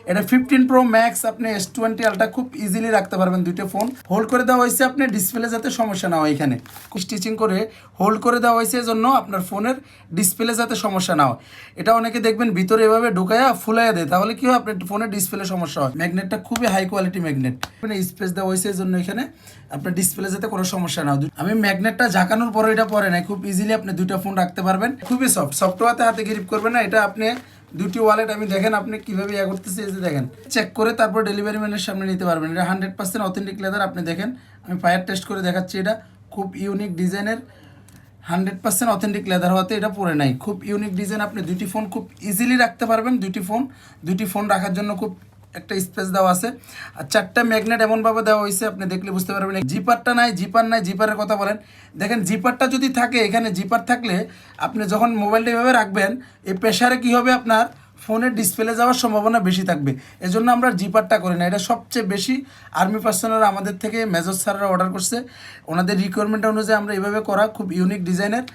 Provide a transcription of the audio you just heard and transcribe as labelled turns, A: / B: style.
A: এটা 15 pro max, আপনি S20 ultra খুব ইজিলি রাখতে পারবেন। দুইটা ফোন হোল্ড করে দেওয়া হয়েছে, আপনি ডিসপ্লে যাতে সমস্যা না হয়, এখানে স্টিচিং করে হোল্ড করে দেওয়া হয়েছে, এজন্য আপনার ফোনের ডিসপ্লে যাতে সমস্যা না হয়। এটা অনেকে দেখবেন ভিতরে এভাবে ঢুকাইয়া ফুলাইয়া দেয়, তাহলে কি হয় আপনার ফোনের ডিসপ্লে সমস্যা হয়। ম্যাগনেটটা খুবই হাই কোয়ালিটি ম্যাগনেট, স্পেস দেওয়া হয়েছে এজন্য এখানে আপনার ডিসপ্লে যাতে কোনো সমস্যা না হয়। আমি ম্যাগনেটটা ঝাঁকানোর পরে এটা পরে নাই, খুব ইজিলি আপনি দুইটা ফোন রাখতে পারবেন। খুবই সফট হাতে হাতে গ্রিপ করবেন না। এটা আপনি দুটি ওয়ালেট আমি দেখেন আপনি কীভাবে ইয়ে করতেছি, এই যে দেখেন চেক করে তারপর ডেলিভারি ম্যানের সামনে নিতে পারবেন। এটা 100% অথেন্টিক লেদার। আপনি দেখেন আমি ফায়ার টেস্ট করে দেখাচ্ছি, এটা খুব ইউনিক ডিজাইনের 100% অথেন্টিক লেদার হওয়াতে এটা পরে নাই। খুব ইউনিক ডিজাইন, আপনি দুটি ফোন খুব ইজিলি রাখতে পারবেন। দুটি ফোন রাখার জন্য খুব একটা স্পেস দেওয়া আছে। আর 4টা ম্যাগনেট এমনভাবে দেওয়া হয়েছে, আপনি দেখলে বুঝতে পারবেন। জিপারটা নাই, জিপারের কথা বলেন। দেখেন জিপারটা যদি থাকে, এখানে জিপার থাকলে আপনি যখন মোবাইলটা এভাবে রাখবেন, এই প্রেসারে কী হবে, আপনার ফোনের ডিসপ্লে যাওয়ার সম্ভাবনা বেশি থাকবে। এজন্য আমরা জিপারটা করি না। এটা সবচেয়ে বেশি আর্মি পার্সোনালরা আমাদের থেকে মেজর স্যাররা অর্ডার করছে, ওনাদের রিকোয়ারমেন্ট অনুযায়ী আমরা এভাবে করা, খুব ইউনিক ডিজাইনের।